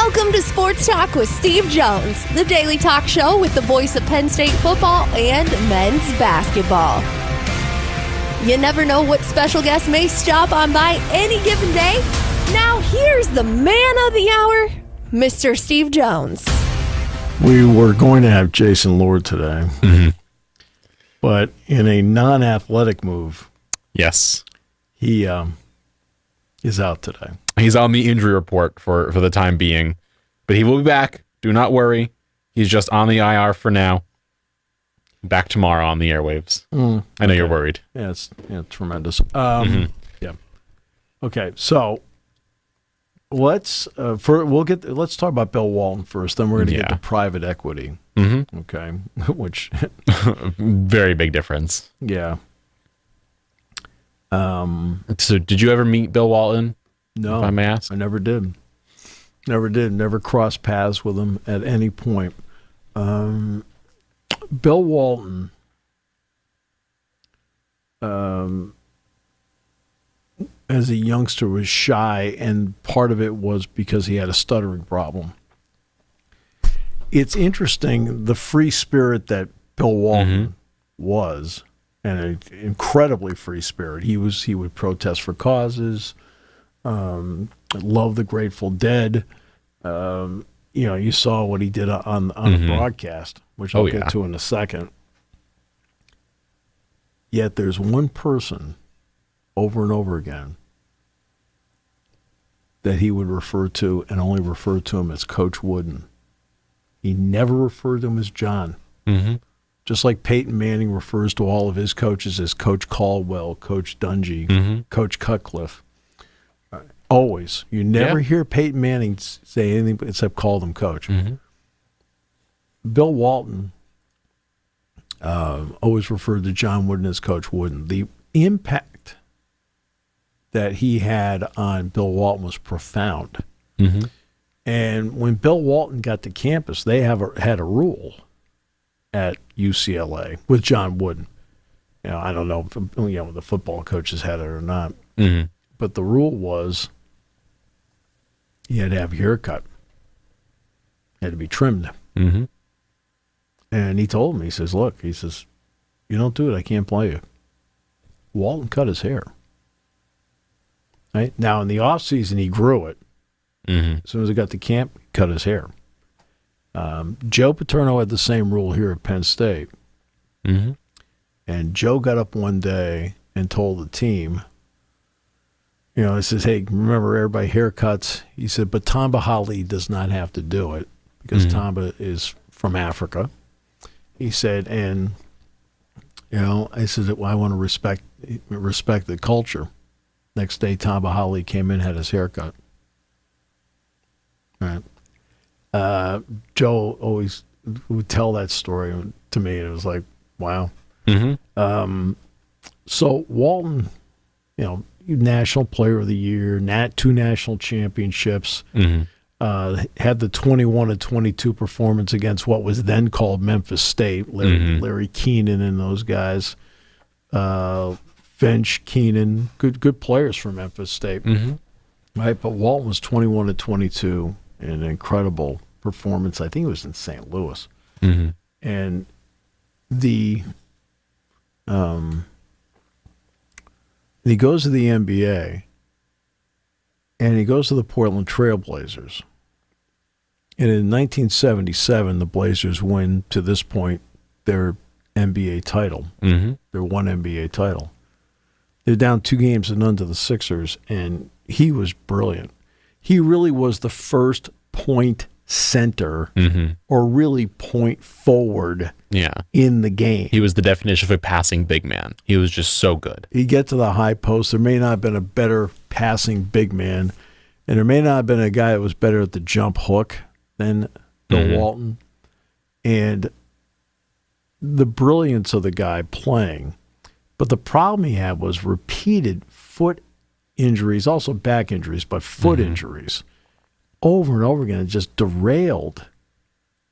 Welcome to Sports Talk with Steve Jones, the daily talk show with the voice of Penn State football and men's basketball. You never know what special guest may stop on by any given day. Now here's the man of the hour, Mr. Steve Jones. We were going to have Jason Lord today, but in a non-athletic move, yes, he is out today. He's on the injury report for the time being, but he will be back. Do not worry. He's just on the IR for now. Back tomorrow on the airwaves. I know you're worried. Yeah, it's tremendous. Yeah. Okay, so let's talk about Bill Walton first. Then we're going to get to private equity. Okay, which very big difference. Yeah. So, did you ever meet Bill Walton? No, if I may ask. I never did. Never crossed paths with him at any point. Bill Walton, as a youngster, was shy, and part of it was because he had a stuttering problem. It's interesting, the free spirit that Bill Walton was, and an incredibly free spirit. He would protest for causes. Love the Grateful Dead. You saw what he did on the broadcast, which I'll get to in a second. Yet there's one person over and over again that he would refer to, and only refer to him as Coach Wooden. He never referred to him as John. Just like Peyton Manning refers to all of his coaches as Coach Caldwell, Coach Dungy, Coach Cutcliffe. Always. You never hear Peyton Manning say anything except call them Coach. Bill Walton always referred to John Wooden as Coach Wooden. The impact that he had on Bill Walton was profound. And when Bill Walton got to campus, they had a rule at UCLA with John Wooden. I don't know if the football coaches had it or not. But the rule was he had to have a haircut. He had to be trimmed. And he told me, he says, look, you don't do it, I can't play you. Walton cut his hair. Right? Now, in the offseason, he grew it. As soon as he got to camp, he cut his hair. Joe Paterno had the same rule here at Penn State. And Joe got up one day and told the team, he says, hey, remember everybody haircuts? He said, but Tamba Hali does not have to do it because Tamba is from Africa. He said, and, I said, well, I want to respect the culture. Next day, Tamba Hali came in, had his haircut. Right. Joe always would tell that story to me, and it was like, wow. So Walton, National Player of the Year, 2 national championships, had the 21-22 performance against what was then called Memphis State, Larry Keenan and those guys, Finch, Keenan, good players from Memphis State. Right, but Walton was 21-22, an incredible performance. I think it was in St. Louis. And he goes to the NBA, and he goes to the Portland Trail Blazers. And in 1977, the Blazers win, to this point, their NBA title. Their one NBA title. They're down 2-0 to the Sixers, and he was brilliant. He really was the first point center or really point forward in the game. He was the definition of a passing big man. He was just so good. He'd get to the high post. There may not have been a better passing big man, and there may not have been a guy that was better at the jump hook than Bill Walton. And the brilliance of the guy playing. But the problem he had was repeated foot injuries, also back injuries, but foot injuries. Over and over again, it just derailed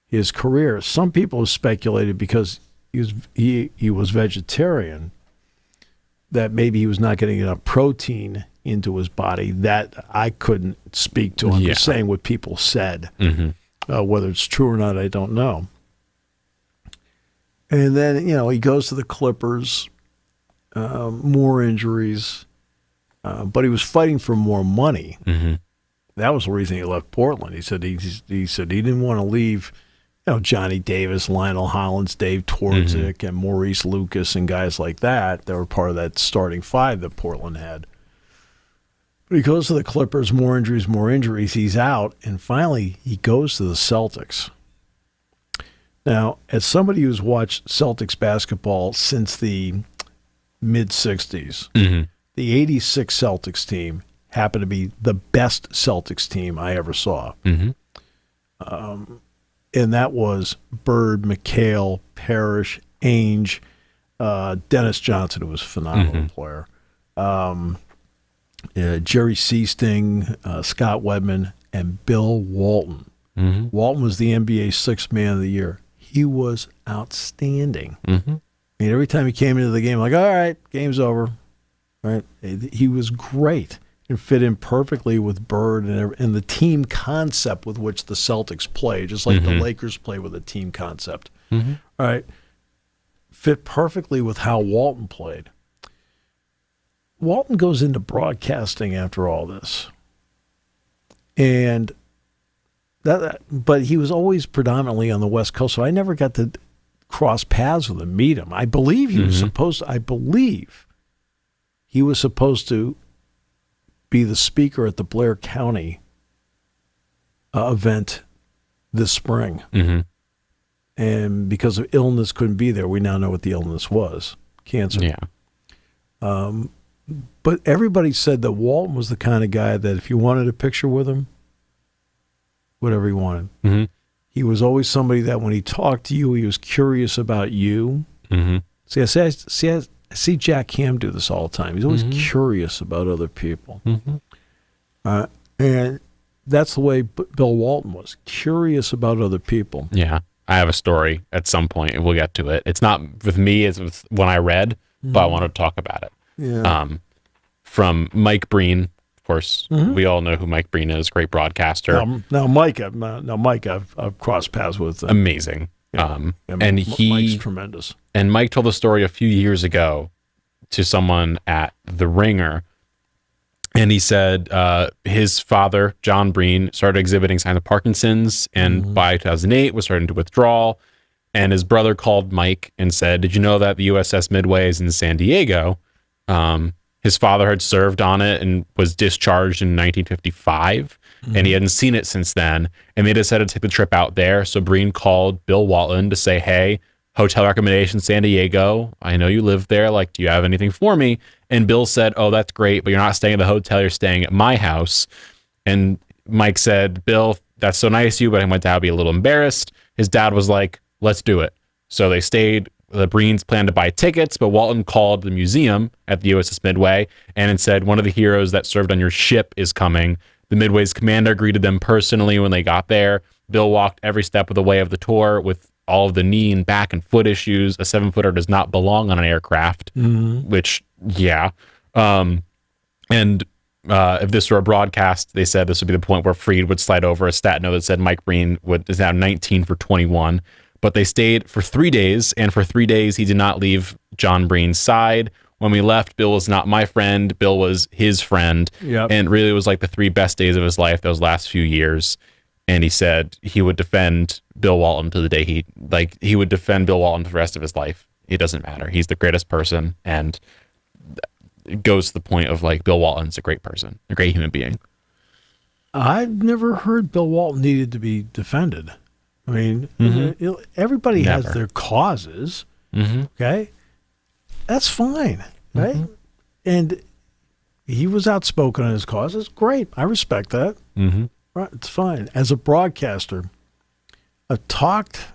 his career. Some people have speculated because he was vegetarian that maybe he was not getting enough protein into his body. That I couldn't speak to. I'm just saying what people said. Whether it's true or not, I don't know. And then, he goes to the Clippers, more injuries, but he was fighting for more money. That was the reason he left Portland. He said he didn't want to leave, Johnny Davis, Lionel Hollins, Dave Twardzik, and Maurice Lucas and guys like that were part of that starting five that Portland had. But he goes to the Clippers, more injuries. He's out, and finally he goes to the Celtics. Now, as somebody who's watched Celtics basketball since the mid-'60s, the 86 Celtics team happened to be the best Celtics team I ever saw. And that was Bird, McHale, Parrish, Ainge, Dennis Johnson, who was a phenomenal player, Jerry Seasting, Scott Wedman, and Bill Walton. Walton was the NBA Sixth Man of the Year. He was outstanding. I mean, every time he came into the game, like, all right, game's over. Right? He was great and fit in perfectly with Bird and the team concept with which the Celtics play, just like the Lakers play with a team concept. All right. Fit perfectly with how Walton played. Walton goes into broadcasting after all this. And but he was always predominantly on the West Coast, so I never got to cross paths with him, meet him. I believe he was supposed to be the speaker at the Blair County event this spring. And because of illness, couldn't be there. We now know what the illness was. Cancer. Yeah. But everybody said that Walton was the kind of guy that if you wanted a picture with him, whatever he wanted. He was always somebody that when he talked to you, he was curious about you. See, I see Jack Ham do this all the time. He's always curious about other people. And that's the way Bill Walton was, curious about other people. Yeah. I have a story at some point, and we'll get to it. It's not with me, it's with when I read, but I want to talk about it. Yeah. From Mike Breen, of course. We all know who Mike Breen is, great broadcaster. Now Mike, I've crossed paths with. Amazing. And Mike's tremendous. And Mike told a story a few years ago to someone at The Ringer, and he said his father, John Breen, started exhibiting signs of Parkinson's, and by 2008 was starting to withdraw. And his brother called Mike and said, "Did you know that the USS Midway is in San Diego?" His father had served on it and was discharged in 1955, and he hadn't seen it since then. And they decided to take the trip out there. So Breen called Bill Walton to say, "Hey, hotel recommendation, San Diego. I know you live there. Like, do you have anything for me?" And Bill said, "Oh, that's great, but you're not staying at the hotel. You're staying at my house." And Mike said, "Bill, that's so nice of you, but I went to be a little embarrassed." His dad was like, "Let's do it." So they stayed. The Breens planned to buy tickets, but Walton called the museum at the USS Midway and said, "One of the heroes that served on your ship is coming." The Midway's commander greeted them personally when they got there. Bill walked every step of the way of the tour with all of the knee and back and foot issues. A 7-footer does not belong on an aircraft, which, yeah. And if this were a broadcast, they said this would be the point where Freed would slide over a stat note that said Mike Breen is now 19 for 21. But they stayed for 3 days, and for 3 days, he did not leave John Breen's side. When we left, Bill was not my friend. Bill was his friend. And really, it was like the 3 best days of his life, those last few years. And he said he would defend Bill Walton to the day he would defend Bill Walton for the rest of his life. It doesn't matter. He's the greatest person. And it goes to the point of, like, Bill Walton's a great person, a great human being. I've never heard Bill Walton needed to be defended. I mean, everybody has their causes, okay? That's fine, right? And he was outspoken on his causes. Great. I respect that. Right, it's fine. As a broadcaster, I've talked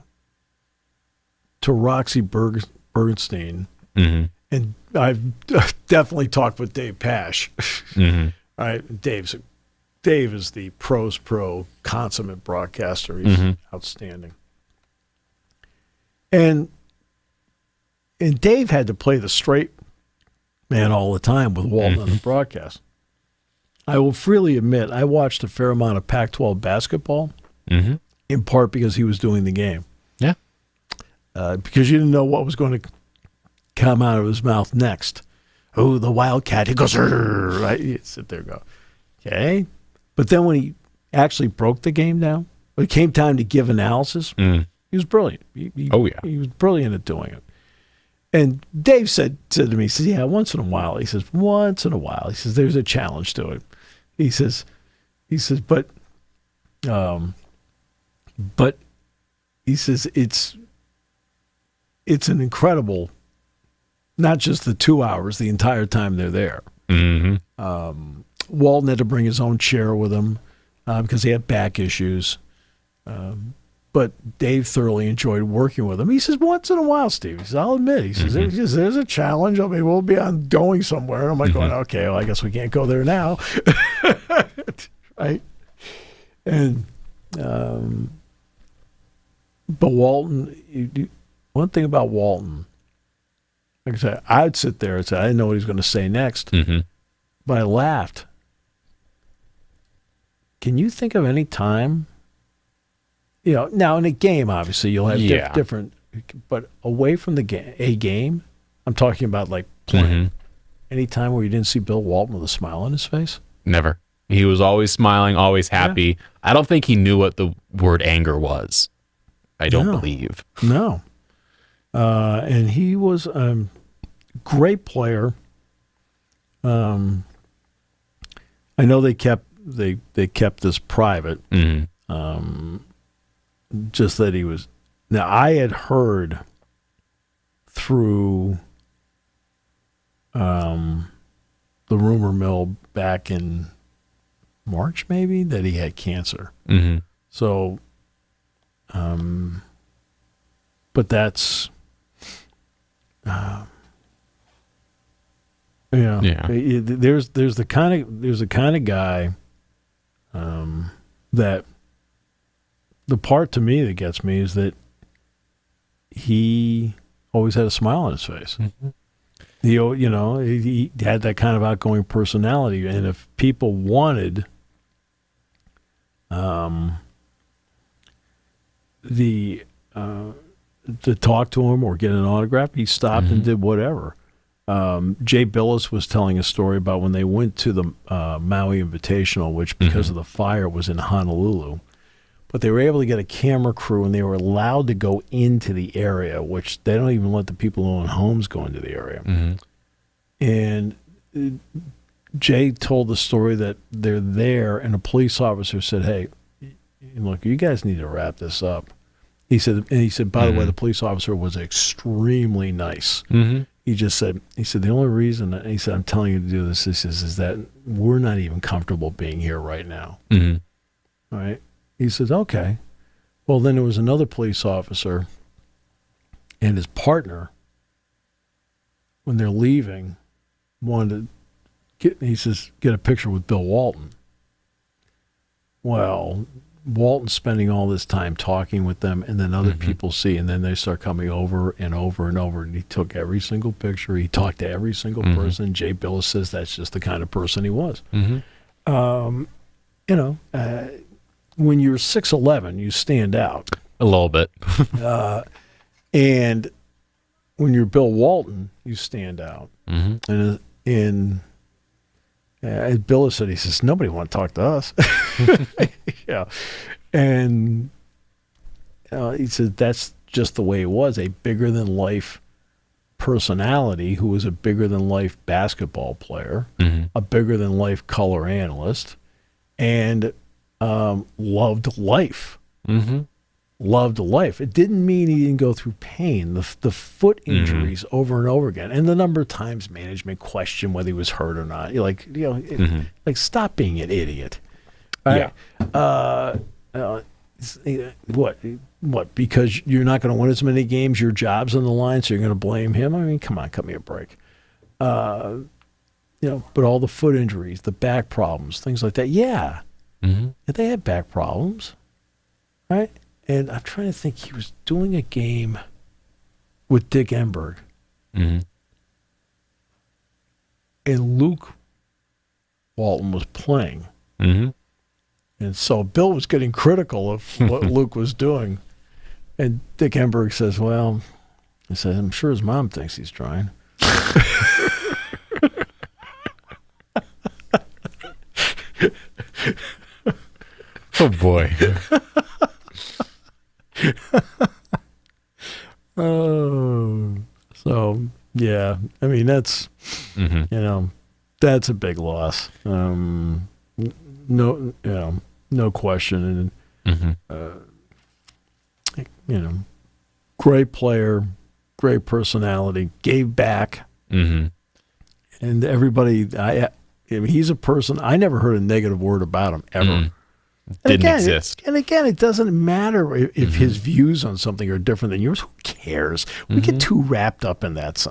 to Roxy Bernstein, and I've definitely talked with Dave Pash. All right, Dave is the pro's pro, consummate broadcaster. He's outstanding. And Dave had to play the straight and all the time with Walton on the broadcast. I will freely admit I watched a fair amount of Pac-12 basketball, in part because he was doing the game. Yeah. Because you didn't know what was going to come out of his mouth next. Oh, the Wildcat. He goes, right? You sit there and go, okay. But then when he actually broke the game down, when it came time to give analysis, he was brilliant. He was brilliant at doing it. And Dave said to me, he says, yeah, once in a while. He says, once in a while. He says, there's a challenge to it. He says, but he says, it's an incredible, not just the 2 hours, the entire time they're there. Walton had to bring his own chair with him because he had back issues. But Dave thoroughly enjoyed working with him. He says, once in a while, Steve. He says, I'll admit. He says, there's a challenge. I mean, we'll be on going somewhere. And I'm like, going, okay, well, I guess we can't go there now. Right? And, but Walton, one thing about Walton, like I said, I'd sit there and say, I didn't know what he was going to say next. But I laughed. Can you think of any time? You know, now in a game, obviously, you'll have different, but away from the game, I'm talking about like playing. Any time where you didn't see Bill Walton with a smile on his face? Never. He was always smiling, always happy. Yeah. I don't think he knew what the word anger was. I don't believe. No. And he was a great player. I know they kept this private. Just that he was. Now, I had heard through the rumor mill back in March, maybe, that he had cancer. So, but that's, there's the kind of guy that. The part to me that gets me is that he always had a smile on his face. He had that kind of outgoing personality, and if people wanted to talk to him or get an autograph, he stopped and did whatever. Jay Billis was telling a story about when they went to the Maui Invitational, which because of the fire was in Honolulu. But they were able to get a camera crew, and they were allowed to go into the area, which they don't even let the people who own homes go into the area. And Jay told the story that they're there, and a police officer said, hey, look, you guys need to wrap this up. He said, by the way, the police officer was extremely nice. He just said, the only reason, he said, I'm telling you to do this is that we're not even comfortable being here right now. All right? He says, okay. Well, then there was another police officer and his partner, when they're leaving, wanted to get a picture with Bill Walton. Well, Walton's spending all this time talking with them, and then other people see, and then they start coming over and over and over, and he took every single picture. He talked to every single person. Jay Billis says that's just the kind of person he was. When you're 6'11", you stand out. A little bit. And when you're Bill Walton, you stand out. And as Bill said, he says, nobody want to talk to us. And he said that's just the way it was. A bigger-than-life personality who was a bigger-than-life basketball player, a bigger-than-life color analyst, and loved life. Loved life. It didn't mean he didn't go through pain. The foot injuries over and over again, and the number of times management questioned whether he was hurt or not. You're like, like stop being an idiot. Right? What? Because you're not going to win as many games, your job's on the line, so you're going to blame him? I mean, come on, cut me a break. But all the foot injuries, the back problems, things like that. Yeah. They had back problems, right? And I'm trying to think, he was doing a game with Dick Enberg. and Luke Walton was playing. Mm-hmm. And so Bill was getting critical of what Luke was doing. And Dick Enberg says, well, he said, I'm sure his mom thinks he's trying. Oh, boy. Oh, so, yeah. I mean, that's, that's a big loss. No question. And, great player, great personality, gave back. Mm-hmm. And everybody, I mean, he's a person, I never heard a negative word about him, ever. Mm. Didn't exist. And again, it doesn't matter if his views on something are different than yours. Who cares? We get too wrapped up in that.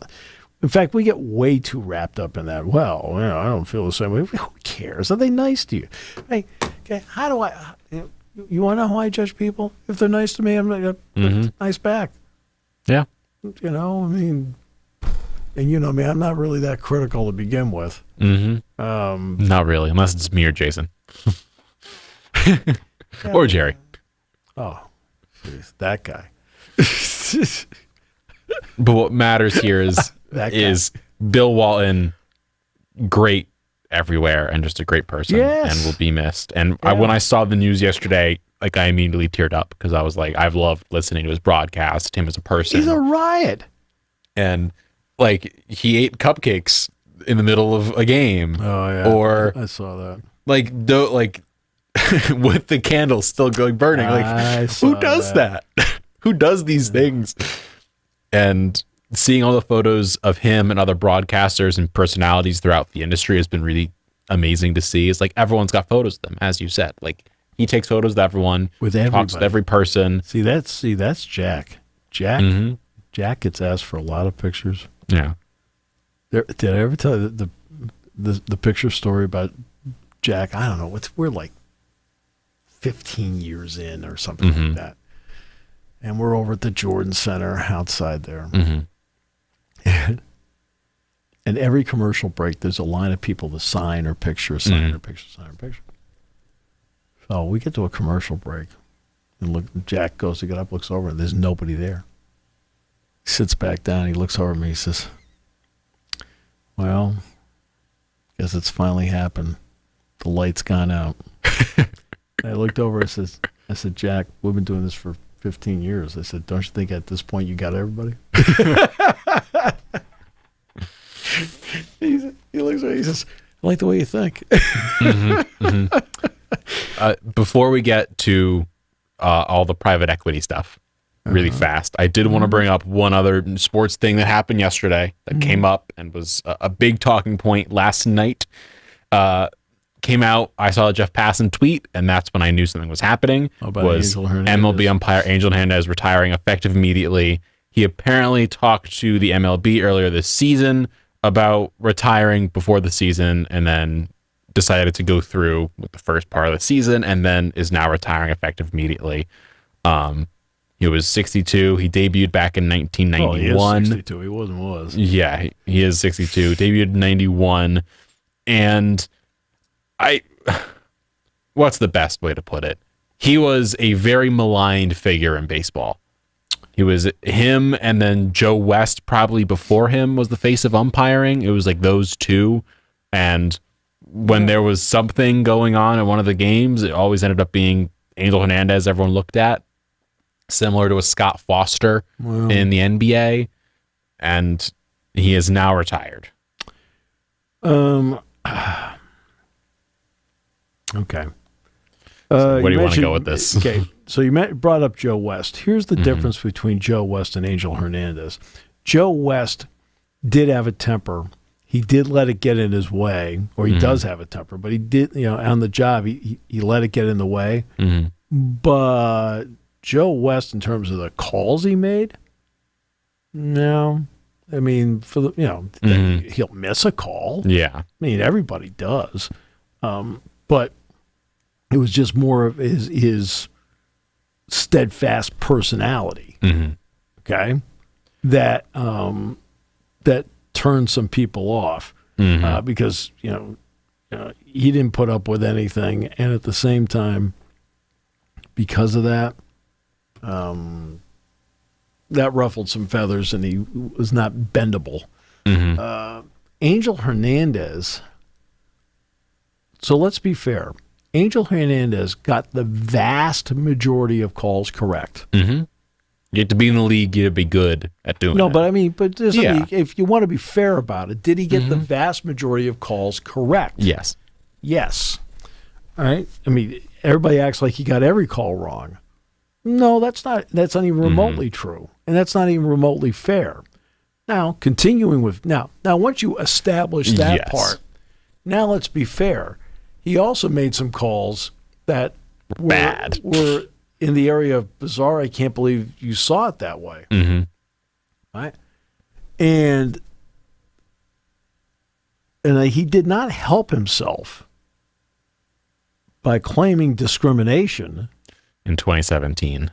In fact, we get way too wrapped up in that. Well, I don't feel the same way. Who cares? Are they nice to you? Hey, okay, how do I? You want to know how I judge people? If they're nice to me, I'm like, nice back. Yeah. I mean, and you know me, I'm not really that critical to begin with. Mm-hmm. Not really, unless it's me or Jason. Or Jerry. Oh, geez, that guy. But what matters here is Bill Walton, great everywhere and just a great person, and will be missed. And when I saw the news yesterday, like, I immediately teared up because I was like, I've loved listening to his broadcast, him as a person. He's a riot. And like, he ate cupcakes in the middle of a game. Oh yeah, or I saw that. Like with the candles still going burning. Like, who does that? Who does these things? And seeing all the photos of him and other broadcasters and personalities throughout the industry has been really amazing to see. It's like everyone's got photos of them, as you said. Like, he takes photos of everyone, with everybody. Talks with every person. See, that's Jack. Jack gets asked for a lot of pictures. Yeah. Did I ever tell you the picture story about Jack? I don't know. We're like 15 years in or something like that. And we're over at the Jordan Center outside there. And every commercial break, there's a line of people to sign or picture, sign or picture, sign or picture. So we get to a commercial break. And look, Jack goes to get up, looks over, and there's nobody there. He sits back down. He looks over at me. He says, well, guess it's finally happened. The light's gone out. I looked over. I said, Jack, we've been doing this for 15 years. I said, don't you think at this point you got everybody? He looks at me. He says, I like the way you think. Before we get to all the private equity stuff really fast, I did want to bring up one other sports thing that happened yesterday that came up and was a big talking point last night. Came out, I saw a Jeff Passan tweet, and that's when I knew something was happening. Was MLB umpire Angel Hernandez retiring effective immediately. He apparently talked to the MLB earlier this season about retiring before the season, and then decided to go through with the first part of the season, and then is now retiring effective immediately. He was 62. He debuted back in 1991. Oh, he is 62. He was. Yeah, he is 62. Debuted in 91. And what's the best way to put it? He was a very maligned figure in baseball. He was him, and then Joe West probably before him was the face of umpiring. It was like those two. And when there was something going on in one of the games, it always ended up being Angel Hernandez everyone looked at, similar to a Scott Foster in the NBA. And he is now retired. Okay. Where do you want to go with this? Okay, so you brought up Joe West. Here's the difference between Joe West and Angel Hernandez. Joe West did have a temper. He did let it get in his way, or he does have a temper, but he did, on the job, he let it get in the way. But Joe West, in terms of the calls he made, no. I mean, for the, he'll miss a call. Yeah. I mean, everybody does. But it was just more of his steadfast personality, okay, that turned some people off. because he didn't put up with anything, and at the same time, because of that, that ruffled some feathers, and he was not bendable. Angel Hernandez. So let's be fair. Angel Hernandez got the vast majority of calls correct. You have to be in the league, you have to be good at doing it. No, but I mean, if you want to be fair about it, did he get the vast majority of calls correct? Yes. Yes. All right. I mean, everybody acts like he got every call wrong. No, that's not even remotely true. And that's not even remotely fair. Now, continuing with now once you establish that part, now let's be fair. He also made some calls that were in the area of bizarre. I can't believe you saw it that way. Right? And he did not help himself by claiming discrimination in 2017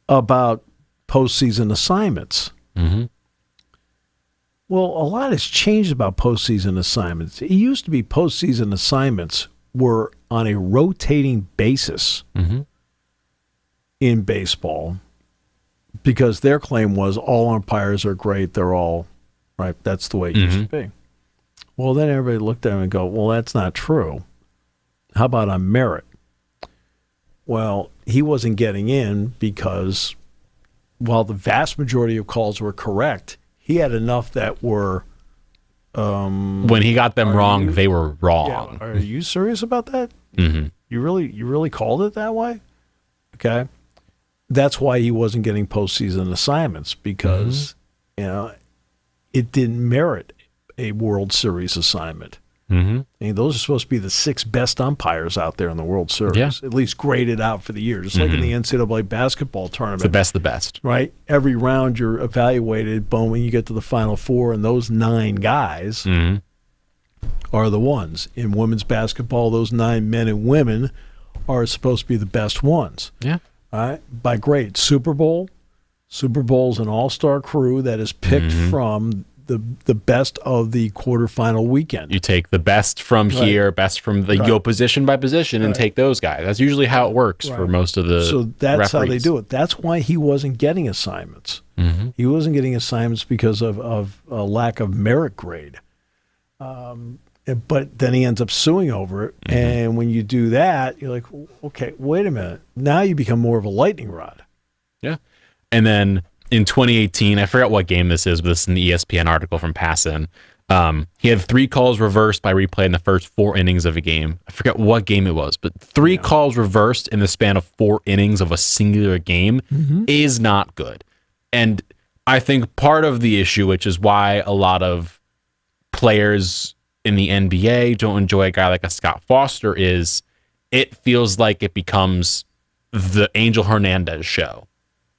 about postseason assignments. Well, a lot has changed about postseason assignments. It used to be postseason assignments were on a rotating basis in baseball because their claim was all umpires are great. They're all right. That's the way it used to be. Well, then everybody looked at him and go, well, that's not true. How about on merit? Well, he wasn't getting in because while the vast majority of calls were correct, he had enough that were when he got them wrong, they were wrong. Yeah, are you serious about that? You really called it that way? Okay. That's why he wasn't getting postseason assignments because it didn't merit a World Series assignment. I mean, those are supposed to be the 6 best umpires out there in the World Series, at least graded out for the year, just like in the NCAA basketball tournament. It's the best. Right? Every round you're evaluated, boom, when you get to the Final Four, and those 9 guys are the ones. In women's basketball, those 9 men and women are supposed to be the best ones. Yeah. All right? By grade. Super Bowl's an all-star crew that is picked from the best of the quarterfinal weekend. You take the best from here, best from the go position by position, and take those guys. That's usually how it works for most of the So that's referees. how they do it. That's why he wasn't getting assignments. He wasn't getting assignments because of a lack of merit grade. But then he ends up suing over it. And when you do that, you're like, okay, wait a minute. Now you become more of a lightning rod. Yeah. And then in 2018, I forgot what game this is, but this is an ESPN article from Passan. He had 3 calls reversed by replay in the first 4 innings of a game. I forget what game it was, but 3 calls reversed in the span of 4 innings of a singular game is not good. And I think part of the issue, which is why a lot of players in the NBA don't enjoy a guy like a Scott Foster, is it feels like it becomes the Angel Hernandez show.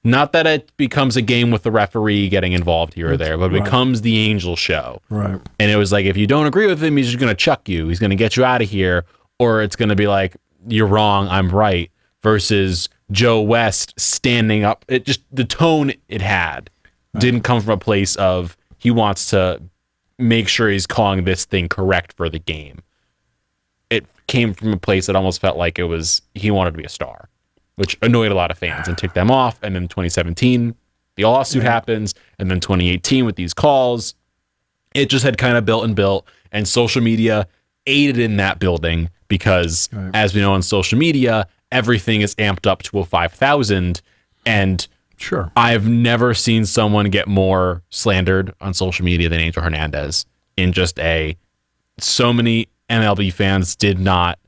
Not that it becomes a game with the referee getting involved here or there, but it becomes the Angel show. Right. And it was like, if you don't agree with him, he's just going to chuck you. He's going to get you out of here. Or it's going to be like, you're wrong, I'm right. Versus Joe West standing up. It just, the tone it had didn't come from a place of he wants to make sure he's calling this thing correct for the game. It came from a place that almost felt like it was, he wanted to be a star, which annoyed a lot of fans and ticked them off. And then 2017, the lawsuit happens. And then 2018 with these calls, it just had kind of built. And social media aided in that building because, as we know on social media, everything is amped up to a 5,000. And I've never seen someone get more slandered on social media than Angel Hernandez. In just so many MLB fans did not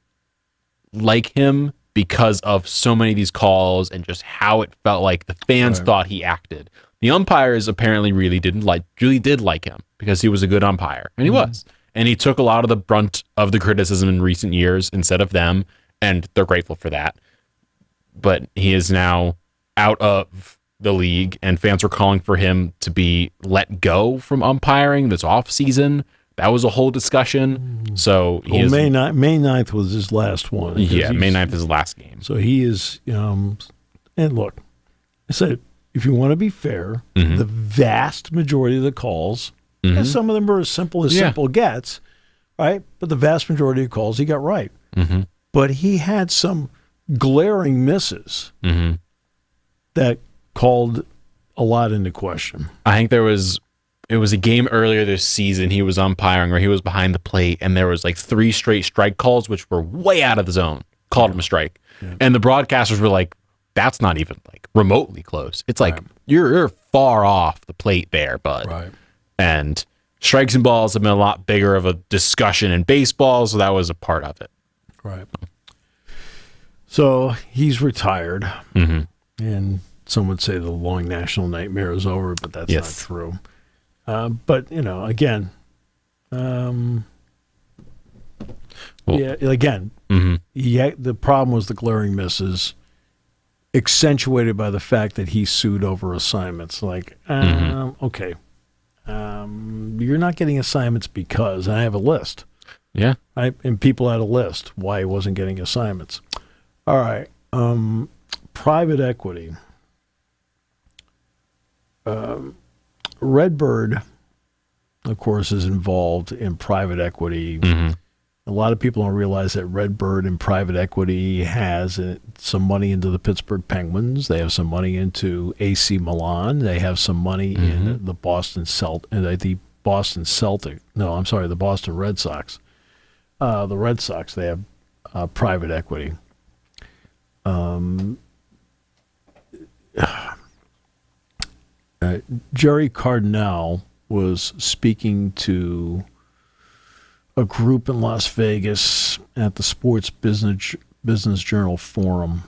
like him because of so many of these calls and just how it felt like the fans thought he acted. The umpires apparently really did like him because he was a good umpire, and he was. And he took a lot of the brunt of the criticism in recent years instead of them, and they're grateful for that. But he is now out of the league, and fans are calling for him to be let go from umpiring this off season. That was a whole discussion. So May 9th was his last one. Yeah, May 9th is his last game. So he is, and look, I said, if you want to be fair, the vast majority of the calls, and some of them are as simple as simple gets, right? But the vast majority of calls he got right. Mm-hmm. But he had some glaring misses that called a lot into question. I think it was a game earlier this season he was umpiring where he was behind the plate and there was like 3 straight strike calls which were way out of the zone. Called him a strike. Yeah. And the broadcasters were like, that's not even like remotely close. It's like you're far off the plate there, bud. Right. And strikes and balls have been a lot bigger of a discussion in baseball, so that was a part of it. Right. So he's retired. Mm-hmm. And some would say the long national nightmare is over, but that's not true. But, again, the problem was the glaring misses, accentuated by the fact that he sued over assignments. Like, okay, you're not getting assignments because I have a list. Yeah. And people had a list why he wasn't getting assignments. All right. Private equity. Redbird, of course, is involved in private equity. Mm-hmm. A lot of people don't realize that Redbird in private equity has some money into the Pittsburgh Penguins. They have some money into AC Milan. They have some money in the Boston Red Sox. The Red Sox, they have private equity. Jerry Cardinal was speaking to a group in Las Vegas at the Sports Business Journal Forum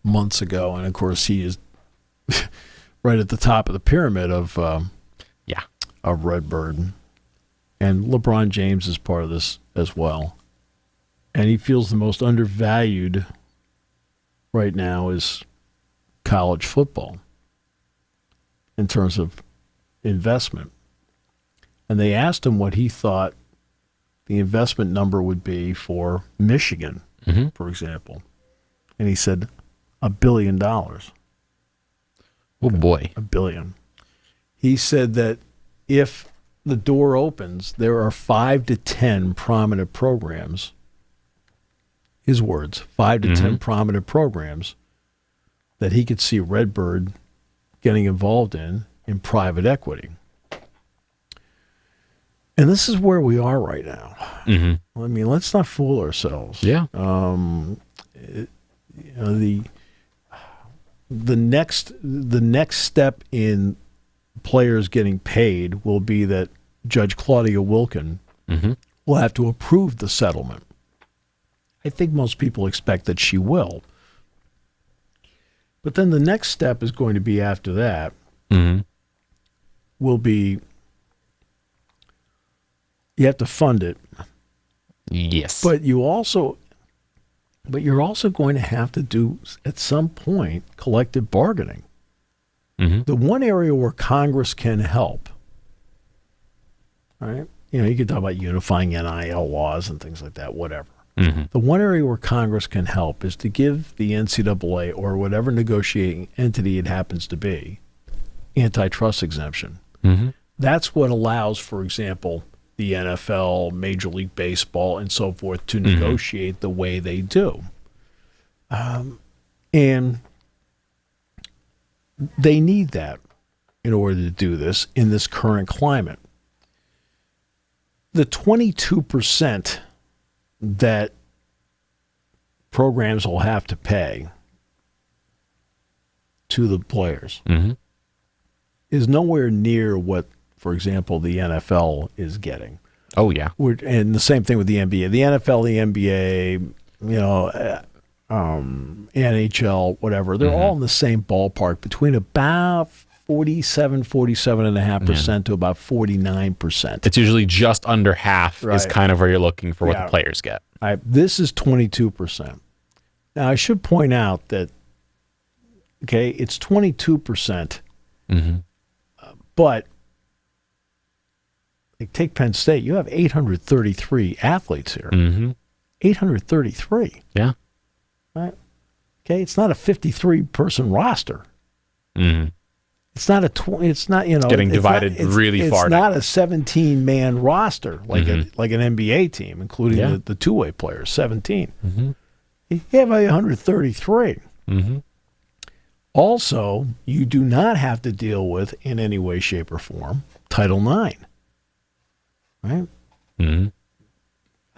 months ago, and of course he is right at the top of the pyramid of Redbird, and LeBron James is part of this as well, and he feels the most undervalued right now is college football in terms of investment. And they asked him what he thought the investment number would be for Michigan, for example. And he said, $1 billion. Oh, boy. $1 billion. He said that if the door opens, there are 5 to 10 prominent programs, his words, 5 to 10 prominent programs that he could see Redbird getting involved in private equity. And this is where we are right now. I mean, let's not fool ourselves. Yeah. The next step in players getting paid will be that Judge Claudia Wilkin will have to approve the settlement. I think most people expect that she will. But then the next step is going to be after that will be you have to fund it. Yes. But you're also going to have to do at some point collective bargaining. The one area where Congress can help, all right? You can talk about unifying NIL laws and things like that, whatever. The one area where Congress can help is to give the NCAA or whatever negotiating entity it happens to be antitrust exemption. That's what allows, for example, the NFL, Major League Baseball, and so forth to negotiate the way they do. And they need that in order to do this in this current climate. The 22% that programs will have to pay to the players is nowhere near what, for example, the NFL is getting. Oh, yeah. And the same thing with the NBA. The NFL, the NBA, NHL, whatever, they're all in the same ballpark between about 47.5% to about 49%. It's usually just under half is kind of where you're looking for what the players get. This is 22%. Now, I should point out that, it's 22%, but take Penn State. You have 833 athletes here. 833. Yeah. Right? Okay, it's not a 53-person roster. It's not it's not, getting divided really far. It's not a 17-man roster like an NBA team, including the two-way players, 17. Mm-hmm. You have 133. Mm-hmm. Also, you do not have to deal with, in any way, shape, or form, Title IX. Right? Mm-hmm.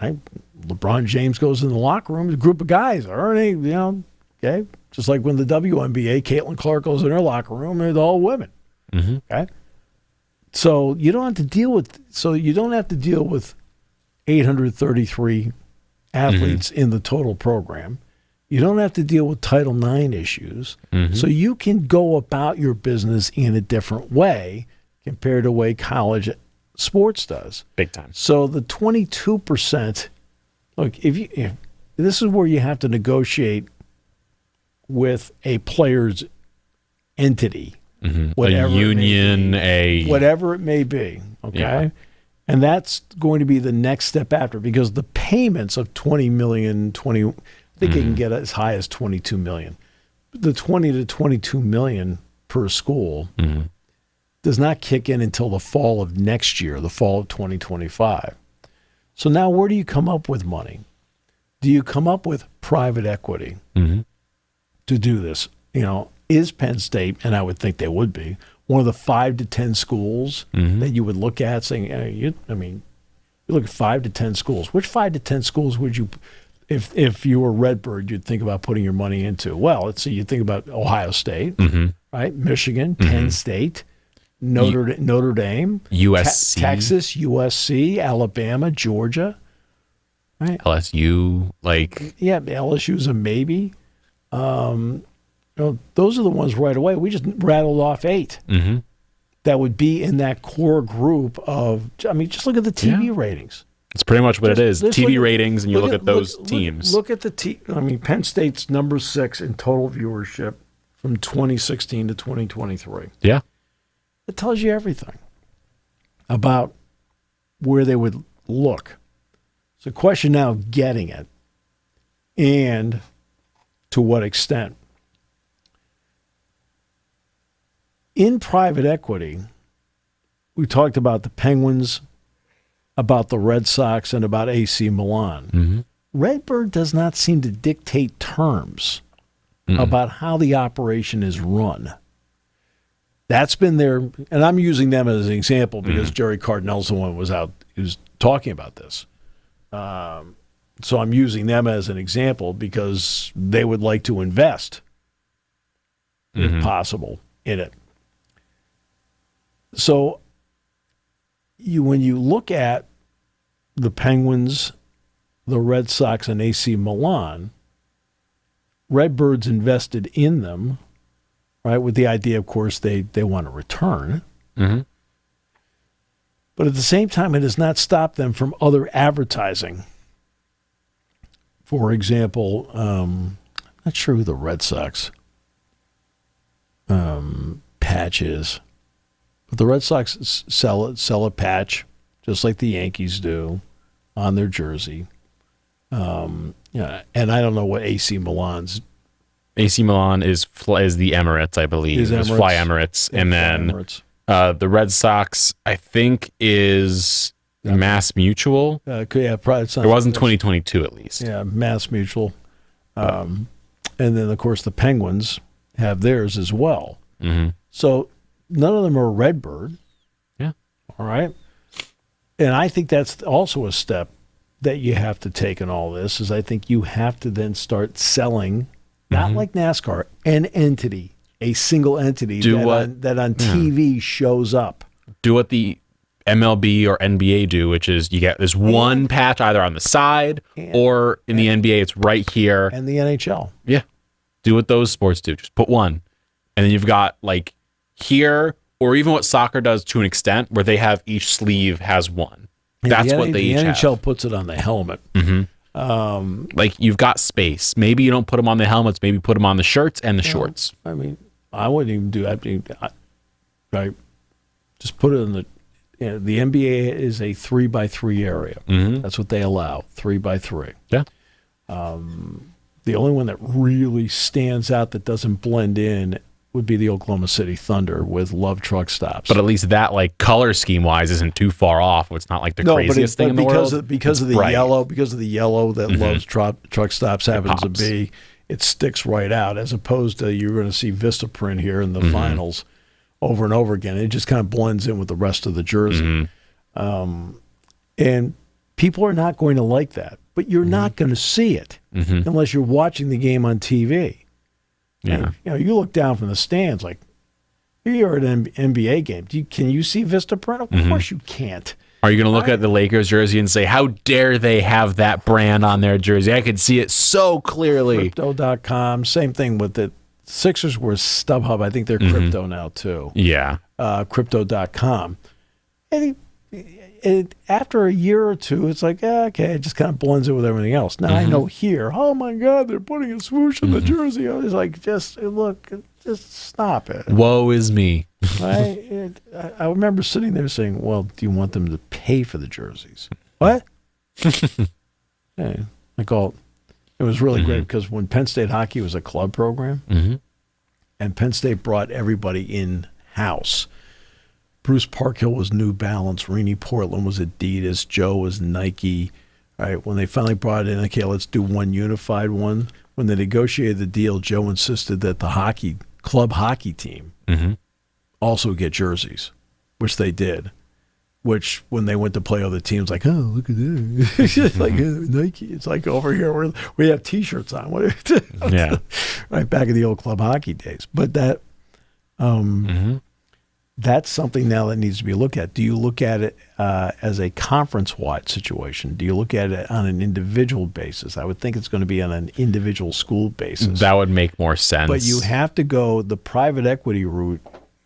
Right? LeBron James goes in the locker room, a group of guys, okay? Just like when the WNBA, Caitlin Clark goes in her locker room, they're all women. Mm-hmm. Okay? So you don't have to deal with 833 athletes in the total program. You don't have to deal with Title IX issues. Mm-hmm. So you can go about your business in a different way compared to the way college sports does. Big time. So the 22%, look, if this is where you have to negotiate with a player's entity, whatever a union, whatever it may be, okay? Yeah. And that's going to be the next step after, because the payments of $20 million, I think you can get as high as $22 million. The $20 to $22 million per school does not kick in until the fall of next year, the fall of 2025. So now where do you come up with money? Do you come up with private equity to do this? Is Penn State, and I would think they would be, one of the 5 to 10 schools that you would look at saying, you look at 5 to 10 schools. Which 5 to 10 schools would you, if you were Redbird, you'd think about putting your money into? Well, let's see, you think about Ohio State, right? Michigan, Penn State, Notre Dame, USC, Texas, USC, Alabama, Georgia, right? LSU, LSU's a maybe. Those are the ones right away. We just rattled off 8 that would be in that core group of. Just look at the TV ratings. It's pretty much what it is. TV ratings, and you look at those teams. Look at the Penn State's number 6 in total viewership from 2016 to 2023. Yeah. It tells you everything about where they would look. It's a question now of getting it and to what extent. In private equity, we talked about the Penguins, about the Red Sox, and about AC Milan. Redbird does not seem to dictate terms about how the operation is run. That's been their, and I'm using them as an example because Jerry Cardinel's the one who was talking about this. So I'm using them as an example because they would like to invest, if possible, in it. So when you look at the Penguins, the Red Sox, and AC Milan, Redbirds invested in them, right, with the idea, of course, they want to return. But at the same time, it has not stopped them from other advertising. For example, I'm not sure who the Red Sox patch is, but the Red Sox sell a patch just like the Yankees do on their jersey. And I don't know what AC Milan's. AC Milan is the Emirates, I believe. It's Fly Emirates, and then Emirates. The Red Sox, I think, is Mass Mutual. Probably. It wasn't 2022, at least. Yeah, Mass Mutual. And then, of course, the Penguins have theirs as well. So none of them are Redbird. Yeah. All right. And I think that's also a step that you have to take in all this, is I think you have to then start selling, not like NASCAR, an entity, a single entity that on TV shows up. Do what the MLB or NBA do, which is you get this one patch either on the side or in the NBA, it's right here. And the NHL. Yeah. Do what those sports do. Just put one. And then you've got like here, or even what soccer does to an extent, where they have each sleeve has one. That's what they each have. The NHL puts it on the helmet. Like you've got space. Maybe you don't put them on the helmets. Maybe put them on the shirts and the shorts. I mean, I wouldn't even do that. Right? Just put it in the. The NBA is a 3x3 area. That's what they allow, 3x3. Yeah. The only one that really stands out that doesn't blend in would be the Oklahoma City Thunder with Love Truck Stops. But at least that, like, color scheme wise, isn't too far off. It's not like the craziest thing in the world. Because of the yellow that Love's Truck Stops happens to pops. be, it sticks right out. As opposed to you're going to see Vistaprint here in the finals over and over again. It just kind of blends in with the rest of the jersey, and people are not going to like that. But you're not going to see it unless you're watching the game on TV. Yeah. And, you look down from the stands, like, you're at an NBA game. Can you see Vistaprint? Of course you can't. Are you going to look at the Lakers jersey and say, how dare they have that brand on their jersey? I could see it so clearly. Crypto.com, same thing with the Sixers were StubHub. I think they're crypto now, too. Yeah. Crypto.com. And after a year or two, it's like, okay, it just kind of blends in with everything else. Now I know here, oh my God, they're putting a swoosh on the jersey. I was like, just stop it. Woe is me. I remember sitting there saying, well, do you want them to pay for the jerseys? What? It was really great because when Penn State hockey was a club program, and Penn State brought everybody in-house. Bruce Parkhill was New Balance. Renee Portland was Adidas. Joe was Nike. All right, when they finally brought it in, okay, let's do one unified one. When they negotiated the deal, Joe insisted that the club hockey team also get jerseys, which they did. Which, when they went to play other teams, like, oh, look at this. It's like Nike. It's like over here we have T-shirts on. Yeah. Right back in the old club hockey days. But that... That's something now that needs to be looked at. Do you look at it as a conference-wide situation? Do you look at it on an individual basis? I would think it's going to be on an individual school basis. That would make more sense. But you have to go the private equity route.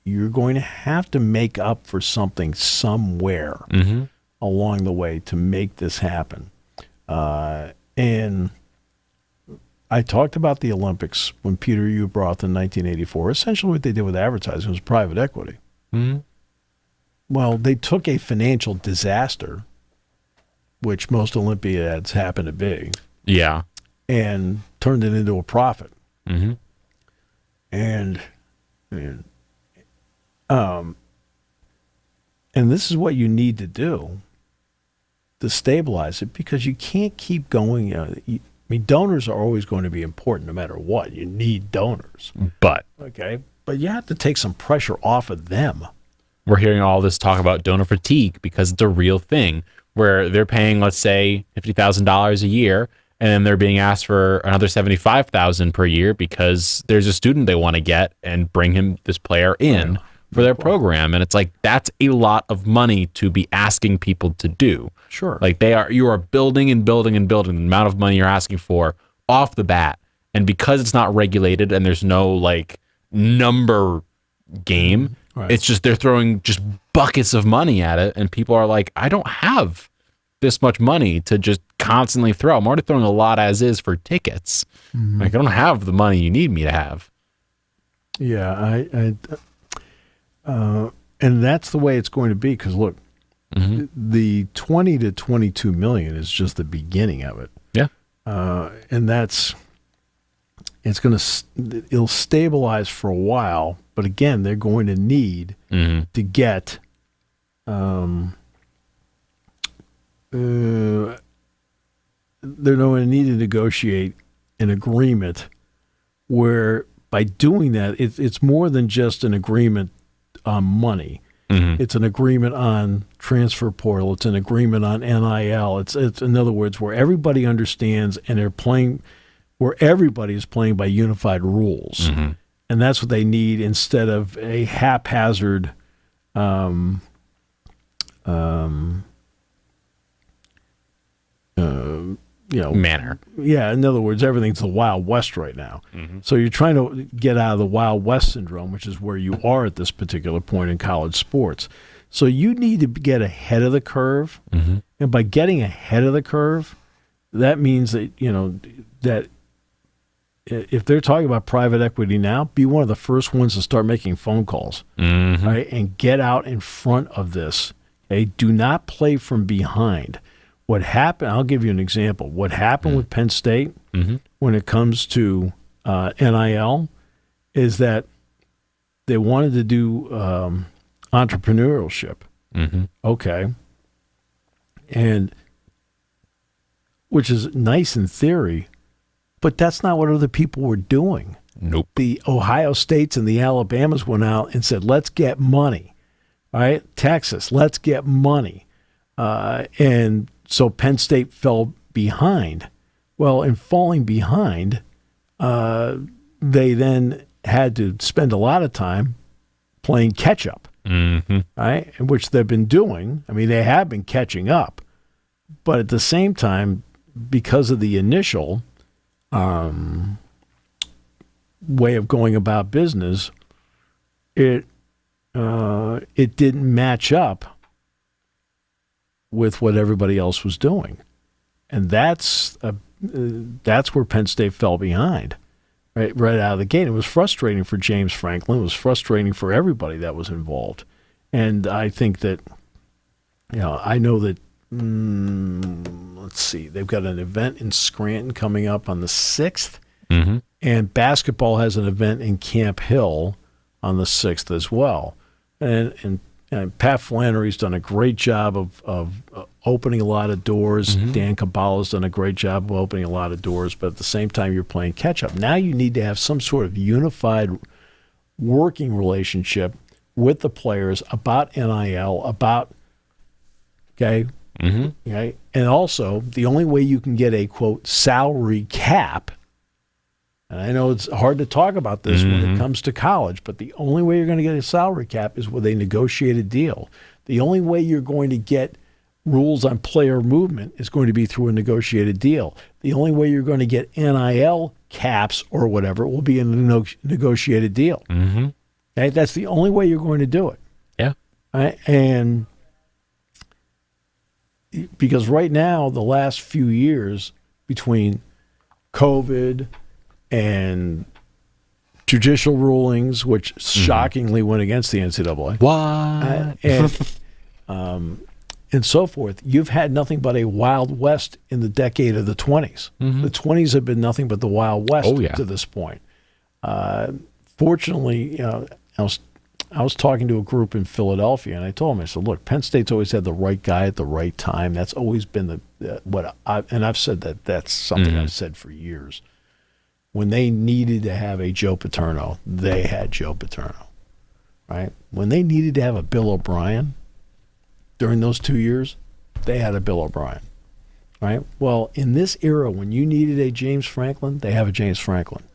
You're going to have to make up for something somewhere along the way to make this happen. And I talked about the Olympics when Peter Yu brought in 1984. Essentially what they did with advertising was private equity. Well, they took a financial disaster, which most Olympiads happen to be, and turned it into a profit. And this is what you need to do to stabilize it, because you can't keep going. Donors are always going to be important no matter what. You need donors. But you have to take some pressure off of them. We're hearing all this talk about donor fatigue because it's a real thing where they're paying, let's say, $50,000 a year, and then they're being asked for another $75,000 per year because there's a student they want to get and bring this player in for their program. And it's like, that's a lot of money to be asking people to do. Sure. Like you are building and building and building the amount of money you're asking for off the bat. And because it's not regulated and there's no like number game, it's just they're throwing just buckets of money at it, and people are like, I don't have this much money to just constantly throw. I'm already throwing a lot as is for tickets. Like, I don't have the money you need me to have. Yeah, and that's the way it's going to be, because look, the 20 to 22 million is just the beginning of it. Yeah. And it'll stabilize for a while, but again, they're going to need to get they're going to need to negotiate an agreement where, by doing that, it's more than just an agreement on money. It's an agreement on transfer portal. It's an agreement on NIL. It's in other words, where everybody understands and they're playing, where everybody is playing by unified rules. And that's what they need, instead of a haphazard manner. Yeah, in other words, everything's the Wild West right now. So you're trying to get out of the Wild West syndrome, which is where you are at this particular point in college sports. So you need to get ahead of the curve. And by getting ahead of the curve, that means that, that if they're talking about private equity now, be one of the first ones to start making phone calls, right? And get out in front of this. Okay? Do not play from behind. What happened, I'll give you an example. What happened with Penn State when it comes to NIL is that they wanted to do entrepreneurship. Mm-hmm. Okay. And which is nice in theory, but that's not what other people were doing. Nope. The Ohio States and the Alabamas went out and said, let's get money. All right. Texas, let's get money. And so Penn State fell behind. Well, in falling behind, they then had to spend a lot of time playing catch up, right? Which they've been doing. I mean, they have been catching up, but at the same time, because of the initial way of going about business, it didn't match up with what everybody else was doing, and that's where Penn State fell behind. Right out of the gate. It was frustrating for James Franklin. It was frustrating for everybody that was involved. And I think that, I know that, let's see, they've got an event in Scranton coming up on the 6th, and basketball has an event in Camp Hill on the 6th as well. And Pat Flannery's done a great job of opening a lot of doors. Dan Cabala's done a great job of opening a lot of doors, but at the same time, you're playing catch-up. Now you need to have some sort of unified working relationship with the players about NIL, okay? And also, the only way you can get a, quote, salary cap, and I know it's hard to talk about this when it comes to college, but the only way you're going to get a salary cap is with a negotiated deal. The only way you're going to get rules on player movement is going to be through a negotiated deal. The only way you're going to get NIL caps or whatever will be in a negotiated deal. Okay? That's the only way you're going to do it. Yeah. Right? And because right now, the last few years between COVID and judicial rulings, which shockingly went against the NCAA. What? And so forth, you've had nothing but a Wild West in the decade of the 20s. The 20s have been nothing but the Wild West to this point. Fortunately, I was talking to a group in Philadelphia, and I told them, I said, look, Penn State's always had the right guy at the right time. That's always been and I've said that's something I've said for years. When they needed to have a Joe Paterno, they had Joe Paterno, right? When they needed to have a Bill O'Brien during those 2 years, they had a Bill O'Brien, right? Well, in this era, when you needed a James Franklin, they have a James Franklin.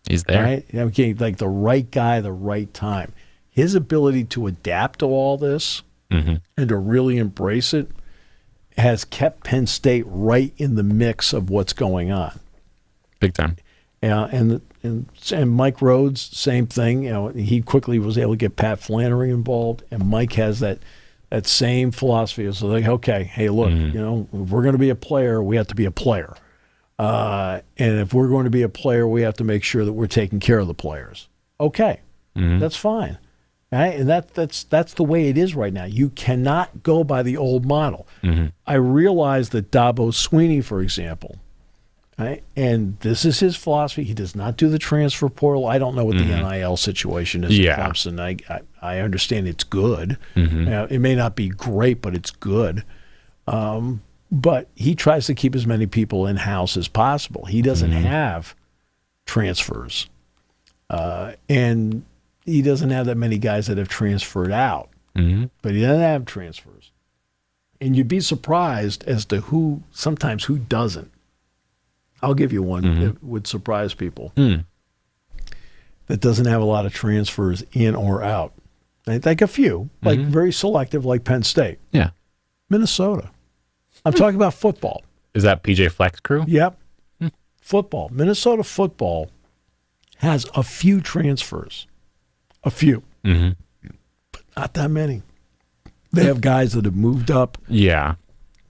He's there. Right? Okay, like the right guy, the right time. His ability to adapt to all this and to really embrace it has kept Penn State right in the mix of what's going on. Big time. And Mike Rhodes, same thing. He quickly was able to get Pat Flannery involved, and Mike has that same philosophy. So like, okay, hey, look, if we're going to be a player, we have to be a player, and if we're going to be a player, we have to make sure that we're taking care of the players. Okay, that's fine, right? And that's the way it is right now. You cannot go by the old model. I realize that Dabo Sweeney, for example. Right? And this is his philosophy. He does not do the transfer portal. I don't know what the NIL situation is at Clemson. I understand it's good. It may not be great, but it's good. But he tries to keep as many people in-house as possible. He doesn't have transfers. And he doesn't have that many guys that have transferred out. But he doesn't have transfers. And you'd be surprised as to who doesn't. I'll give you one that would surprise people. That doesn't have a lot of transfers in or out. Like a few, like very selective, like Penn State. Yeah. Minnesota. I'm talking about football. Is that PJ Fleck's crew? Yep. Football. Minnesota football has a few transfers. A few. But not that many. They have guys that have moved up. Yeah.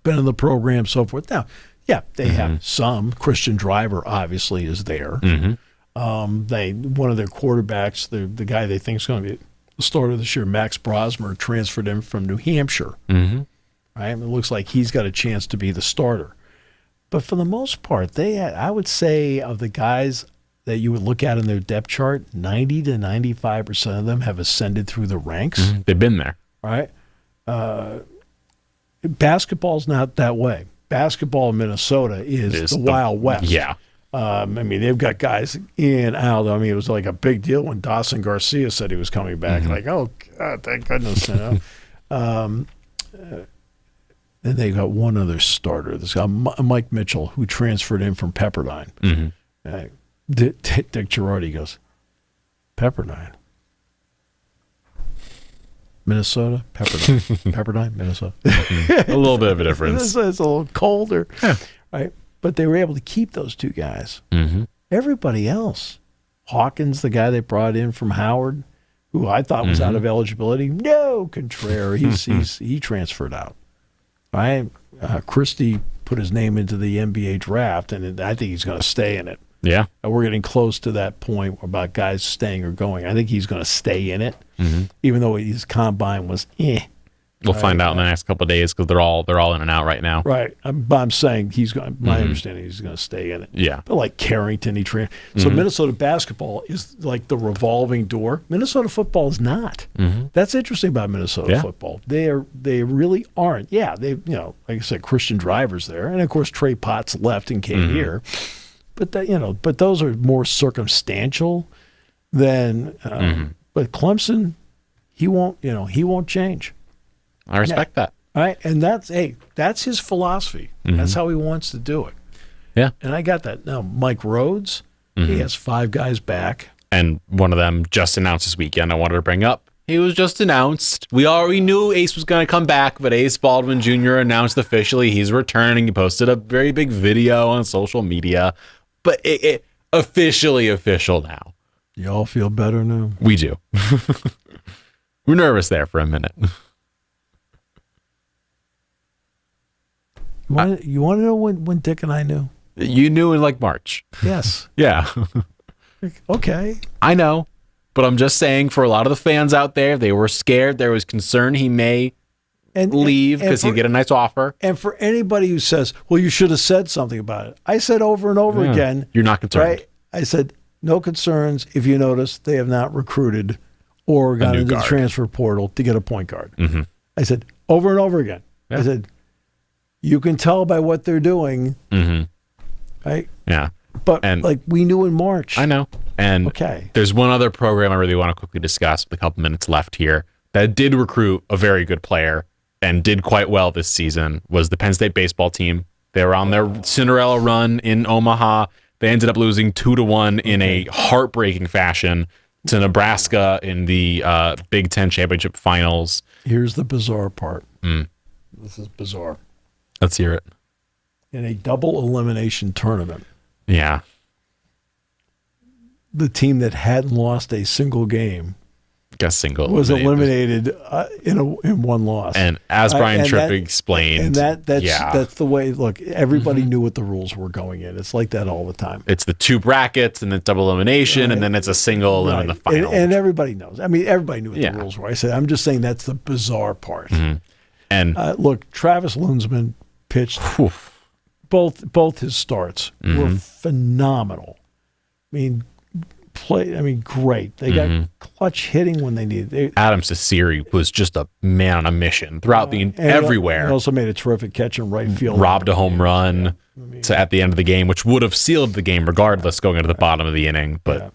Been in the program, so forth. Now, yeah, they have some. Christian Driver obviously is there. One of their quarterbacks, the guy they think is going to be the starter this year, Max Brosmer, transferred him from New Hampshire. Right, it looks like he's got a chance to be the starter. But for the most part, I would say of the guys that you would look at in their depth chart, 90 to 95% of them have ascended through the ranks. Mm-hmm. They've been there. Right? Basketball's not that way. Basketball in Minnesota is the Wild West. Yeah. I mean, they've got guys in, out. I mean, it was like a big deal when Dawson Garcia said he was coming back. Like, oh, God, thank goodness. And they got one other starter. This guy, Mike Mitchell, who transferred in from Pepperdine. Dick Girardi goes, Pepperdine? Minnesota? Pepperdine? Minnesota? A little bit of a difference. It's a little colder. Right? But they were able to keep those two guys. Everybody else, Hawkins, the guy they brought in from Howard, who I thought was out of eligibility, no, contrary, he transferred out. Right? Christie put his name into the NBA draft, and I think he's going to stay in it. Yeah. We're getting close to that point about guys staying or going. I think he's going to stay in it, even though his combine was We'll find out in the next couple of days because they're all in and out right now. Right. I'm saying he's going. My understanding is he's going to stay in it. Yeah. But like Carrington, so Minnesota basketball is like the revolving door. Minnesota football is not. That's interesting about Minnesota football. They really aren't. Yeah. They like I said, Christian Driver's there, and of course Trey Potts left and came here. But but those are more circumstantial than. But Clemson, he won't change. I respect that. All right, and that's his philosophy. That's how he wants to do it. Yeah, and I got that. Now, Mike Rhodes, he has 5 guys back, and one of them just announced this weekend. I wanted to bring up. He was just announced. We already knew Ace was going to come back, but Ace Baldwin Jr. announced officially he's returning. He posted a very big video on social media, but it officially official now. You all feel better now? We do. We're nervous there for a minute. You want to know when Dick and I knew? You knew in like March. Yes. Yeah. Okay. I know, but I'm just saying for a lot of the fans out there, they were scared. There was concern he may leave because he'd get a nice offer. And for anybody who says, well, you should have said something about it. I said over and over again. You're not concerned. Right? I said, no concerns. If you notice, they have not recruited or gone into the transfer portal to get a point guard. I said over and over again. Yeah. I said, you can tell by what they're doing. Right? Yeah. But like we knew in March. I know. And there's one other program I really want to quickly discuss with a couple minutes left here that did recruit a very good player and did quite well this season was the Penn State baseball team. They were on their Cinderella run in Omaha. They ended up losing 2-1 in a heartbreaking fashion to Nebraska in the Big Ten championship finals. Here's the bizarre part. This is bizarre. Let's hear it. In a double elimination tournament. Yeah. The team that hadn't lost a single game was eliminated in one loss. And as Brian Tripp explained, that's the way. Look, everybody knew what the rules were going in. It's like that all the time. It's the 2 brackets and then double elimination, and then it's a single and then the final. And everybody knows. I mean, everybody knew what the rules were. I'm just saying that's the bizarre part. And look, Travis Lunsman pitched. Both his starts were phenomenal. Great. They got clutch hitting when they needed. Adam Cecere was just a man on a mission throughout everywhere. He also made a terrific catch in right field. Robbed a home run at the end of the game, which would have sealed the game regardless going into the bottom of the inning. But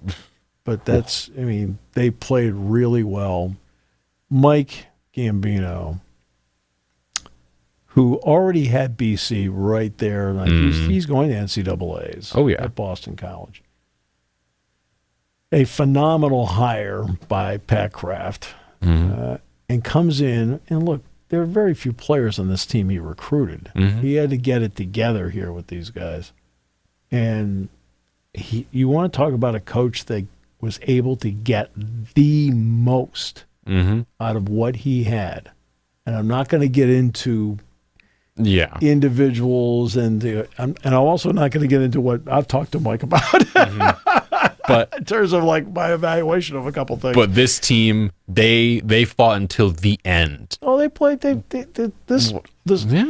that's, they played really well. Mike Gambino, who already had BC right there. Like he's going to NCAAs at Boston College. A phenomenal hire by Pat Kraft, and comes in, and look, there are very few players on this team he recruited. He had to get it together here with these guys. And you want to talk about a coach that was able to get the most out of what he had. And I'm not going to get into individuals, and I'm also not going to get into what I've talked to Mike about. But in terms of like my evaluation of a couple things. But this team, they fought until the end. Oh, they played this.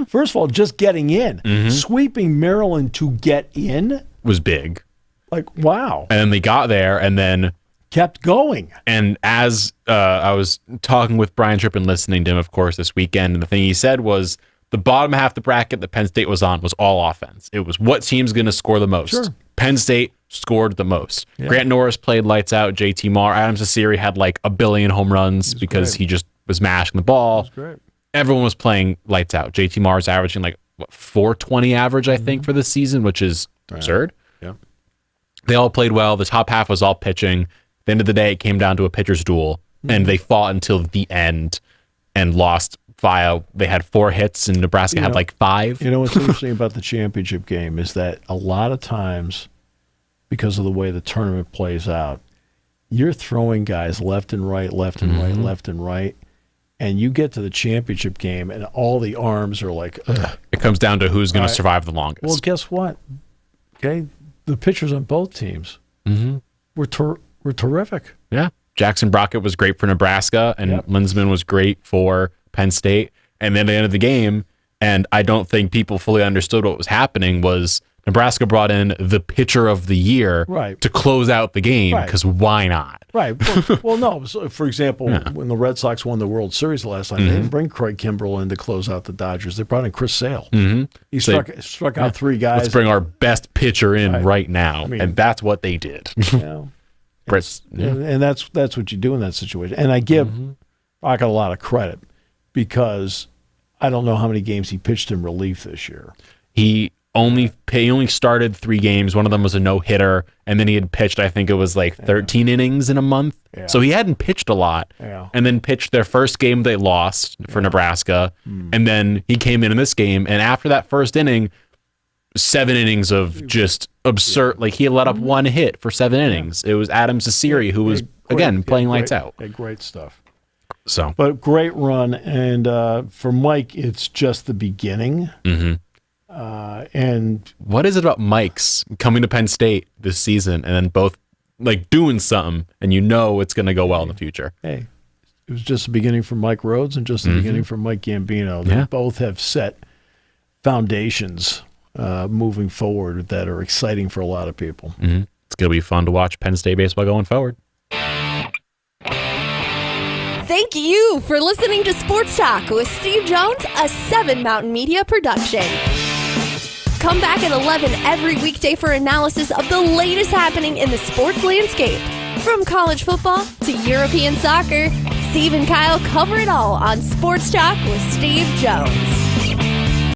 First of all, just getting in, sweeping Maryland to get in was big. Like, wow. And then they got there and then kept going. And as I was talking with Brian Tripp and listening to him, of course, this weekend, and the thing he said was the bottom half of the bracket that Penn State was on was all offense. It was what team's going to score the most. Sure. Penn State scored the most. Yeah. Grant Norris played lights out. JT Marr, Adam Cecere had like a billion home runs because he just was mashing the ball. That's great. Everyone was playing lights out. JT Marr is averaging like 420 average, I think, for this season, which is absurd. Yeah. They all played well. The top half was all pitching. At the end of the day, it came down to a pitcher's duel, and they fought until the end and lost via. They had 4 hits, and Nebraska had like 5. You know what's interesting about the championship game is that a lot of times, because of the way the tournament plays out, you're throwing guys left and right, left and right, left and right, and you get to the championship game, and all the arms are like, ugh. It comes down to who's going to survive the longest. Well, guess what? Okay, the pitchers on both teams were terrific. Yeah. Jackson Brockett was great for Nebraska, and Linsman was great for Penn State. And then at the end of the game, and I don't think people fully understood what was happening, was Nebraska brought in the pitcher of the year to close out the game, because why not? Right. Well, no. So, for example, when the Red Sox won the World Series last time, they didn't bring Craig Kimbrell in to close out the Dodgers. They brought in Chris Sale. He struck out 3 guys. Let's bring our best pitcher in right now. And that's what they did. And that's what you do in that situation. And I give Rock a lot of credit because I don't know how many games he pitched in relief this year. He only started 3 games. One of them was a no-hitter, and then he had pitched, I think it was like 13 innings in a month. So he hadn't pitched a lot. And then pitched their first game they lost for Nebraska. And then he came in this game, and after that first inning, 7 innings of just absurd. Like, he let up 1 hit for 7 innings. It was Adam Cecere who was, again, playing lights out. Great stuff. So, but great run. And for Mike, it's just the beginning. And what is it about Mike's coming to Penn State this season and then both like doing something and it's going to go well in the future? Hey, it was just the beginning for Mike Rhodes and just the beginning for Mike Gambino. They both have set foundations moving forward that are exciting for a lot of people. It's going to be fun to watch Penn State baseball going forward. Thank you for listening to Sports Talk with Steve Jones, a 7 Mountain Media production. Come back at 11 every weekday for analysis of the latest happening in the sports landscape. From college football to European soccer, Steve and Kyle cover it all on Sports Talk with Steve Jones.